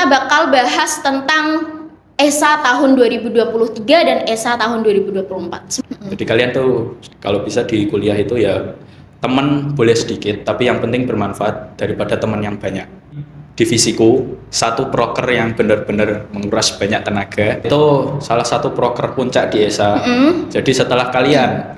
kita bakal bahas tentang ESA tahun 2023 dan ESA tahun 2024. Jadi kalian tuh kalau bisa di kuliah itu ya teman boleh sedikit, tapi yang penting bermanfaat daripada teman yang banyak. Divisiku, satu proker yang benar-benar menguras banyak tenaga, itu salah satu proker puncak di ESA. Jadi setelah kalian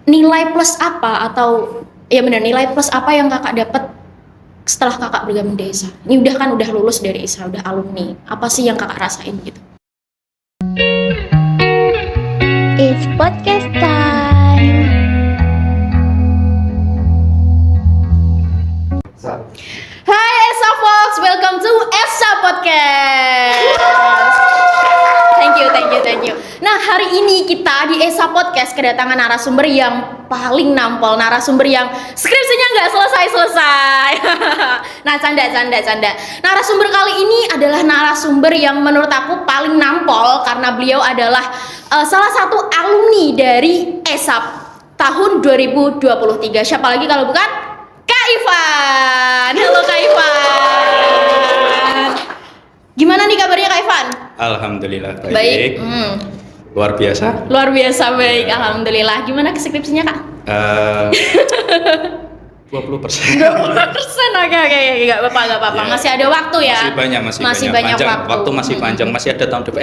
Nilai plus apa atau ya benar nilai plus apa yang kakak dapat setelah kakak bergabung di ESA? Ini udah lulus dari ESA, udah alumni. Apa sih yang kakak rasain gitu? It's podcast time. Hai ESA folks, welcome to ESA Podcast. Thank you. Nah, hari ini kita di ESA Podcast kedatangan narasumber yang paling nampol, narasumber yang skripsinya nggak selesai. Nah, canda. Narasumber kali ini adalah narasumber yang menurut aku paling nampol karena beliau adalah salah satu alumni dari ESA tahun 2023. Siapa lagi kalau bukan Kak Ivan. Halo Kak Ivan. Gimana nih kabarnya Kak Ivan? alhamdulillah Baik. luar biasa. Luar biasa baik, alhamdulillah. Gimana skripsinya Kak? 20%. 20%. Oke, nggak apa-apa. Ya. Masih ada waktu ya. Masih banyak panjang. waktu masih panjang, masih ada tahun depan.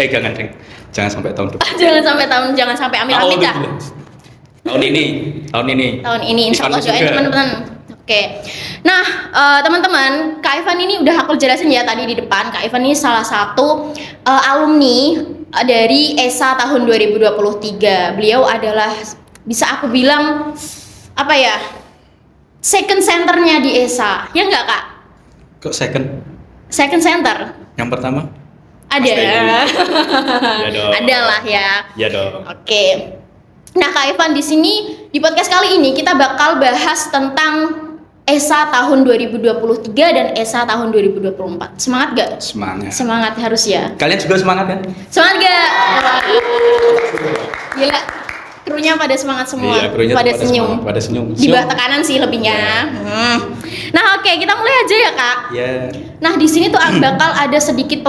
Jangan sampai tahun depan. jangan sampai amit-amit dah. Tahun ini. Insya Allah Ivan doain juga. teman-teman. Oke. Nah, teman-teman, Kak Ivan ini udah aku jelasin ya tadi di depan. Kak Ivan ini salah satu alumni dari ESA tahun 2023. Beliau adalah bisa aku bilang apa ya? Second centernya di ESA. Ya enggak, Kak? Kok second? Second center. Yang pertama? Ada. Ya dong. Ada lah ya. Ya dong. Oke. Nah, Kak Ivan di sini di podcast kali ini kita bakal bahas tentang ESA tahun 2023 dan ESA tahun 2024. Semangat gak? Semangat harus ya. Kalian juga semangat kan? Semangat gak? Gila. Krunya pada semangat semua. Iya, krunya pada tuh senyum. semangat, pada senyum. Di bawah tekanan sih lebihnya. Nah, oke, kita mulai aja ya, Kak. Ya. Nah, di sini tuh bakal ada sedikit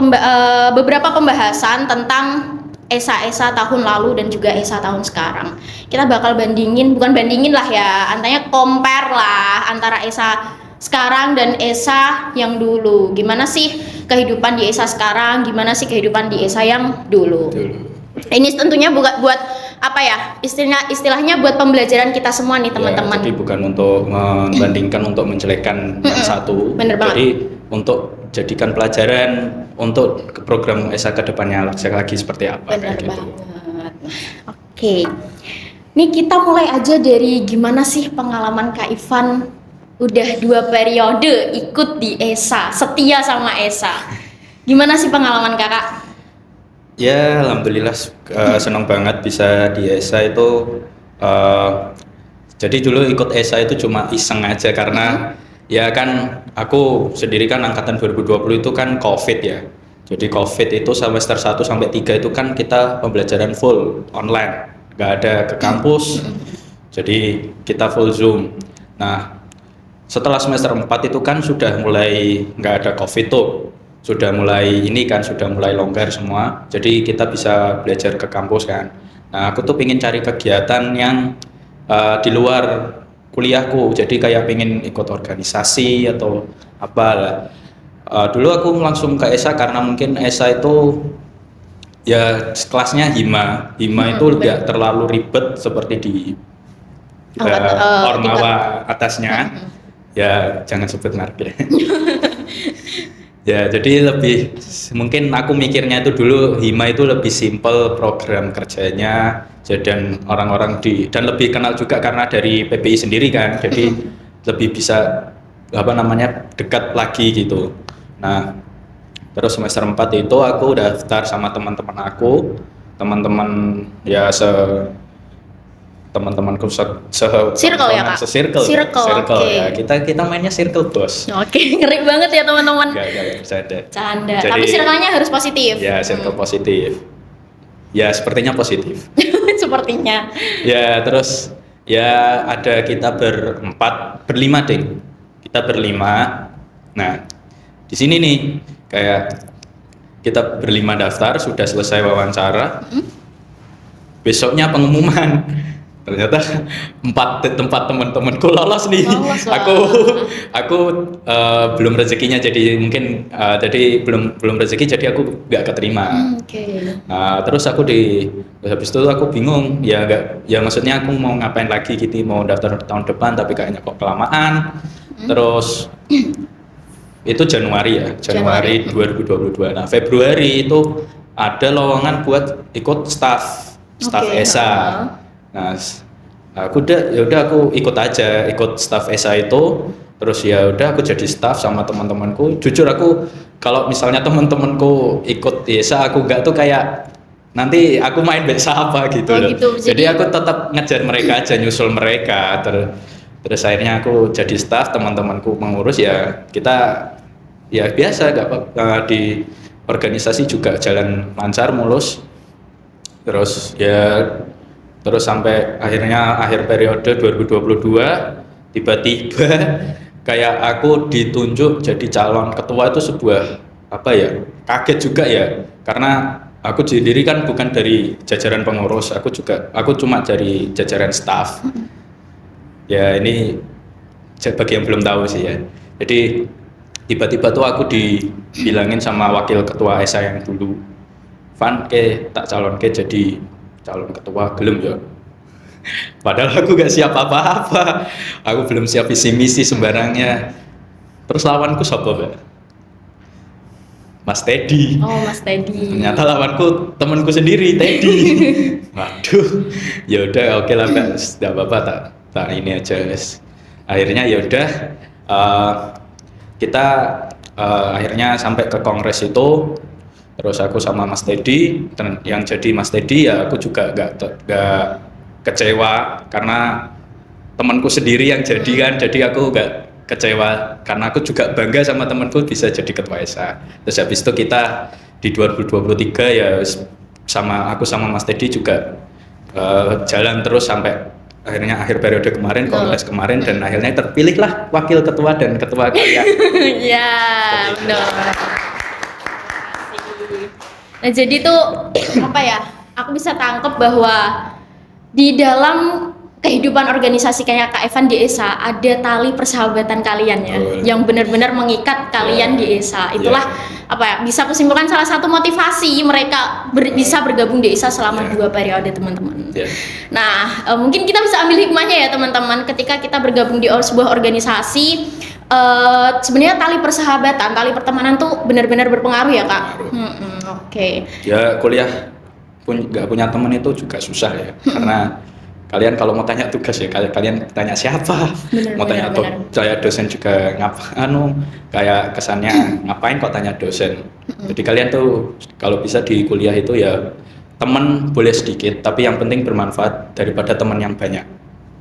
beberapa pembahasan tentang ESA tahun lalu dan juga ESA tahun sekarang. Kita bakal bukan bandingin lah ya, antara compare lah antara ESA sekarang dan ESA yang dulu. Gimana sih kehidupan di ESA sekarang, gimana sih kehidupan di ESA yang dulu. Ini tentunya buat apa ya, istilahnya buat pembelajaran kita semua nih teman-teman. Ya, jadi bukan untuk membandingkan untuk menjelekkan yang satu. Bener banget. Jadi untuk jadikan pelajaran untuk program ESA kedepannya lagi seperti apa. Bener kayak gitu. banget. Oke. Nih kita mulai aja dari gimana sih pengalaman Kak Ivan udah 2 periode ikut di ESA, setia sama ESA. Gimana sih pengalaman Kakak? Ya, alhamdulillah senang banget bisa di ESA itu. Jadi dulu ikut ESA itu cuma iseng aja karena ya kan aku sendiri kan angkatan 2020 itu kan COVID ya. Jadi COVID itu semester 1 sampai 3 itu kan kita pembelajaran full online, nggak ada ke kampus. Jadi kita full Zoom. Nah, setelah semester 4 itu kan sudah mulai nggak ada COVID tuh. Sudah mulai longgar semua. Jadi kita bisa belajar ke kampus kan. Nah, aku tuh pengen cari kegiatan yang di luar kuliahku, jadi kayak pengen ikut organisasi atau apa lah. Dulu aku langsung ke ESA karena mungkin ESA itu ya kelasnya hima itu tidak terlalu ribet seperti di Ormawa atasnya. Ya jangan sebut merek ya. Ya jadi lebih mungkin aku mikirnya itu dulu hima itu lebih simpel program kerjanya, dan orang-orang dan lebih kenal juga karena dari PPI sendiri kan, jadi lebih bisa dekat lagi gitu. Nah terus semester 4 itu aku daftar sama teman-teman ya teman-temanku Circle ya, Kak? Circle Okay. ya. Kita mainnya circle bos. Oke, ngeri banget ya teman-teman. Gak bercanda. Canda. Jadi, tapi circle-nya harus positif. Ya, circle positif. Ya, sepertinya positif. Sepertinya. Ya, terus ya ada kita berlima deh. Kita berlima. Nah, di sini nih kayak kita berlima daftar, sudah selesai wawancara. Besoknya pengumuman. Ternyata 4 tempat teman-temanku lolos nih. Lolos, wah. Aku belum rezekinya, jadi mungkin jadi belum rezeki, jadi aku nggak keterima. Oke. Nah, terus habis itu aku bingung, ya maksudnya aku mau ngapain lagi gitu, mau daftar tahun depan tapi kayaknya kok kelamaan. Terus itu Januari 2022. Nah, Februari itu ada lowongan buat ikut staff Oke, ESA. Nah, aku aku ikut staff ESA itu. Terus ya udah aku jadi staff sama teman-temanku. Jujur aku kalau misalnya teman-temanku ikut ESA, aku enggak tuh kayak nanti aku main biasa apa gitu Oh, loh. gitu. Jadi aku tetap ngejar mereka aja, nyusul mereka. Terus akhirnya aku jadi staff, teman-temanku mengurus, ya kita ya biasa di organisasi juga jalan lancar, mulus. Terus sampai akhir periode 2022 tiba-tiba kayak aku ditunjuk jadi calon ketua. Itu sebuah kaget juga ya, karena aku sendiri kan bukan dari jajaran pengurus, aku cuma dari jajaran staff. Ya ini bagi yang belum tahu sih ya. Jadi tiba-tiba tuh aku dibilangin sama wakil ketua ESA yang dulu, Van tak calon jadi calon ketua, gelem ya. Padahal aku gak siap apa-apa, aku belum siap visi misi sembarangnya. Terus lawanku siapa, Mbak? Mas Teddy. Oh, Mas Teddy. Ternyata lawanku temanku sendiri, Teddy. Waduh, ya udah oke lah, Mbak, tidak apa-apa, tak ini aja, guys. Akhirnya ya udah kita akhirnya sampai ke kongres itu. Terus aku sama Mas Teddy, dan yang jadi Mas Teddy ya aku juga gak kecewa karena temanku sendiri yang jadi kan, jadi aku gak kecewa karena aku juga bangga sama temanku bisa jadi ketua ESA. Terus habis itu kita di 2023 ya aku sama Mas Teddy juga jalan terus sampai akhirnya akhir periode kemarin, kongres kemarin, dan akhirnya terpilihlah wakil ketua dan ketua kalian. Iya, benar. Nah, jadi tuh aku bisa tangkep bahwa di dalam kehidupan organisasi kayak Kak Evan di ESA ada tali persahabatan kalian ya, yang benar-benar mengikat kalian di ESA. Itulah bisa aku simpulkan salah satu motivasi mereka bisa bergabung di ESA selama 2 periode, teman-teman. Nah, mungkin kita bisa ambil hikmahnya ya, teman-teman, ketika kita bergabung di sebuah organisasi. Sebenarnya tali persahabatan, tali pertemanan tuh benar-benar berpengaruh ya, Kak. Oke. Ya kuliah nggak punya teman itu juga susah ya, karena kalian kalau mau tanya tugas ya kalian tanya siapa, mau tanya saya dosen juga kayak kesannya ngapain kok tanya dosen. Jadi kalian tuh kalau bisa di kuliah itu ya teman boleh sedikit, tapi yang penting bermanfaat daripada teman yang banyak.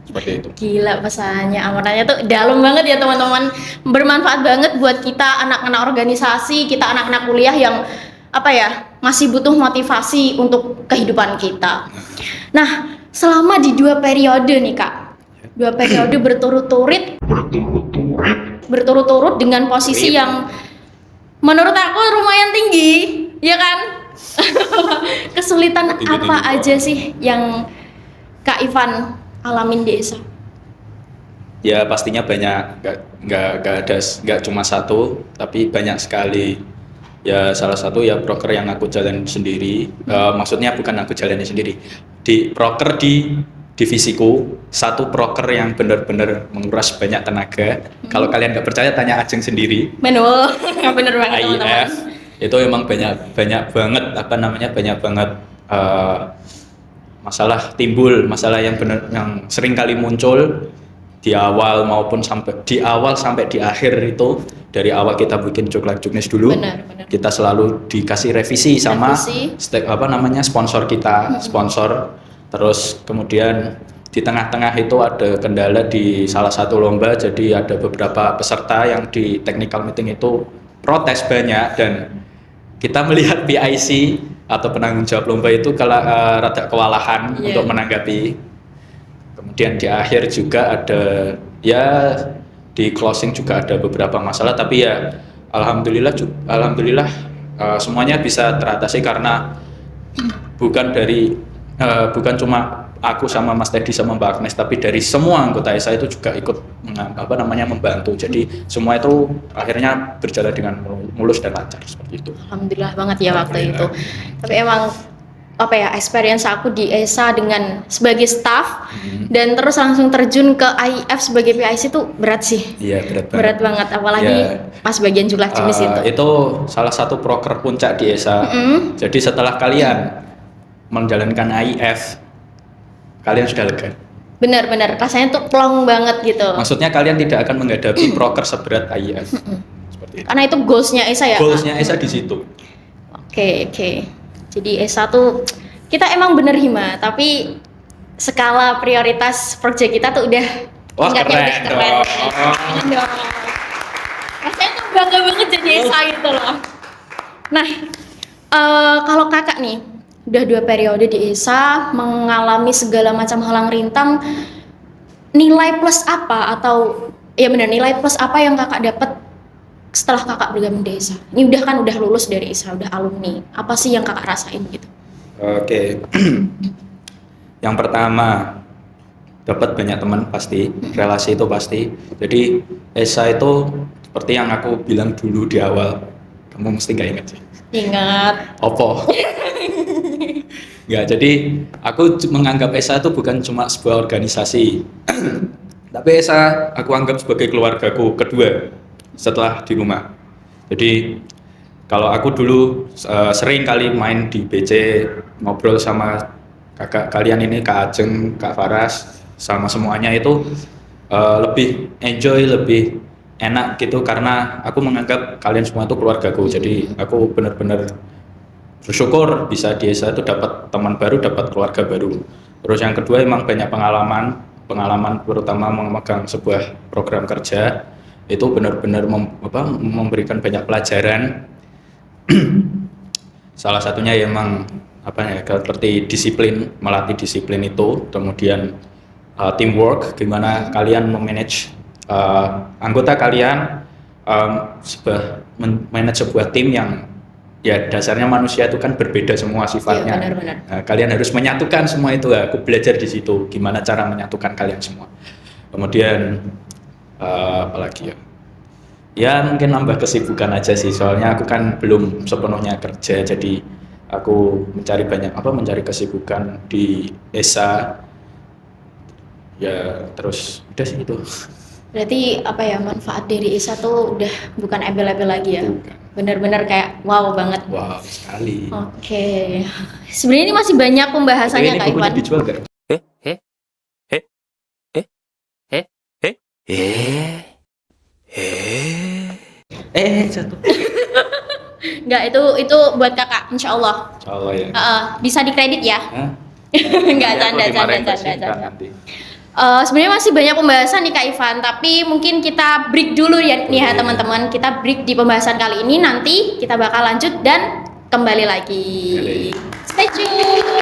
Seperti itu. Gila pesannya, amanahnya tuh dalam banget ya, teman-teman. Bermanfaat banget buat kita anak-anak organisasi, kita anak-anak kuliah yang masih butuh motivasi untuk kehidupan kita. Nah, selama di 2 periode nih, Kak, 2 periode berturut-turut dengan posisi yang menurut aku lumayan tinggi, ya kan? Kesulitan apa aja sih yang Kak Ivan alamin di ESA? Ya pastinya banyak, nggak cuma satu, tapi banyak sekali. Ya salah satu ya proker yang aku jalani sendiri, maksudnya bukan aku jalani sendiri, di proker di divisiku, satu proker yang benar-benar menguras banyak tenaga. Kalau kalian nggak percaya tanya Ajeng sendiri. Bener banget, teman-teman. AIF itu emang banyak banget banyak banget masalah yang sering kali muncul di awal maupun sampai di akhir itu. Dari awal kita bikin juknis dulu, benar. Kita selalu dikasih revisi sama sponsor kita, sponsor. Terus kemudian di tengah-tengah itu ada kendala di salah satu lomba, jadi ada beberapa peserta yang di technical meeting itu protes banyak, dan kita melihat PIC atau penanggung jawab lomba itu rada kewalahan untuk menanggapi. Kemudian di akhir juga ada di closing juga ada beberapa masalah, tapi ya alhamdulillah semuanya bisa teratasi karena bukan cuma aku sama Mas Teddy sama Mbak Agnes, tapi dari semua anggota ESA itu juga ikut membantu. Jadi semua itu akhirnya berjalan dengan mulus dan lancar seperti itu. Alhamdulillah banget ya waktu itu. Alhamdulillah. Tapi emang experience aku di ESA dengan sebagai staff dan terus langsung terjun ke IF sebagai PIC itu berat sih. Iya, berat banget. Berat banget, apalagi pas bagian jumlah jenis itu. Itu salah satu proker puncak di ESA. Jadi setelah kalian menjalankan IF, kalian sudah lega. Benar-benar rasanya tuh plong banget gitu. Maksudnya kalian tidak akan menghadapi proker seberat IF. Seperti itu. Karena itu goalsnya ESA ya. Goalsnya ESA di situ. Oke. Jadi ESA tuh kita emang bener hima, tapi skala prioritas project kita tuh udah Wah, tingkatnya keren udah keren. Keren dong. Rasanya tuh bangga banget jadi ESA gitu loh. Nah, kalau kakak nih udah 2 periode di ESA, mengalami segala macam halang rintang, nilai plus apa atau ya benar nilai plus apa yang kakak dapat setelah kakak bergabung di ESA? Ini udah lulus dari ESA, udah alumni. Apa sih yang kakak rasain gitu? Oke. Yang pertama, dapat banyak teman pasti, relasi itu pasti. Jadi ESA itu seperti yang aku bilang dulu di awal. Kamu mesti nggak ingat sih? Ingat. Opo. Nggak, jadi aku menganggap ESA itu bukan cuma sebuah organisasi. Tapi ESA aku anggap sebagai keluargaku kedua setelah di rumah. Jadi kalau aku dulu sering kali main di BC, ngobrol sama kakak kalian ini, Kak Ajeng, Kak Faras, sama semuanya itu lebih enjoy, lebih enak gitu karena aku menganggap kalian semua itu keluargaku. Jadi aku benar-benar bersyukur bisa di ESA itu dapat teman baru, dapat keluarga baru. Terus yang kedua emang banyak pengalaman terutama memegang sebuah program kerja itu benar-benar memberikan banyak pelajaran. Salah satunya ya emang seperti disiplin, melatih disiplin itu, kemudian teamwork, gimana kalian memanage anggota kalian, manage sebuah tim yang ya dasarnya manusia itu kan berbeda semua sifatnya. Iya, benar. Nah, kalian harus menyatukan semua itu. Aku belajar di situ gimana cara menyatukan kalian semua. Kemudian apalagi ya mungkin nambah kesibukan aja sih, soalnya aku kan belum sepenuhnya kerja, jadi aku mencari kesibukan di ESA ya. Terus udah sih itu. Berarti manfaat dari ESA tuh udah bukan embel-embel lagi ya. Bukan. Benar-benar kayak wow banget. Wow sekali. Oke. Sebenarnya ini masih banyak pembahasannya ini Kak bukunya Ivan. dijual nggak? Jatuh. Enggak, itu buat kakak, insya Allah. Insya Allah ya. Bisa dikredit ya? Hah? Enggak, Nanti aku dimarahin canda. Pak nanti. Sebenarnya masih banyak pembahasan nih Kak Ivan, tapi mungkin kita break dulu ya nih ya teman-teman. Kita break di pembahasan kali ini, nanti kita bakal lanjut dan kembali lagi. Stay tune.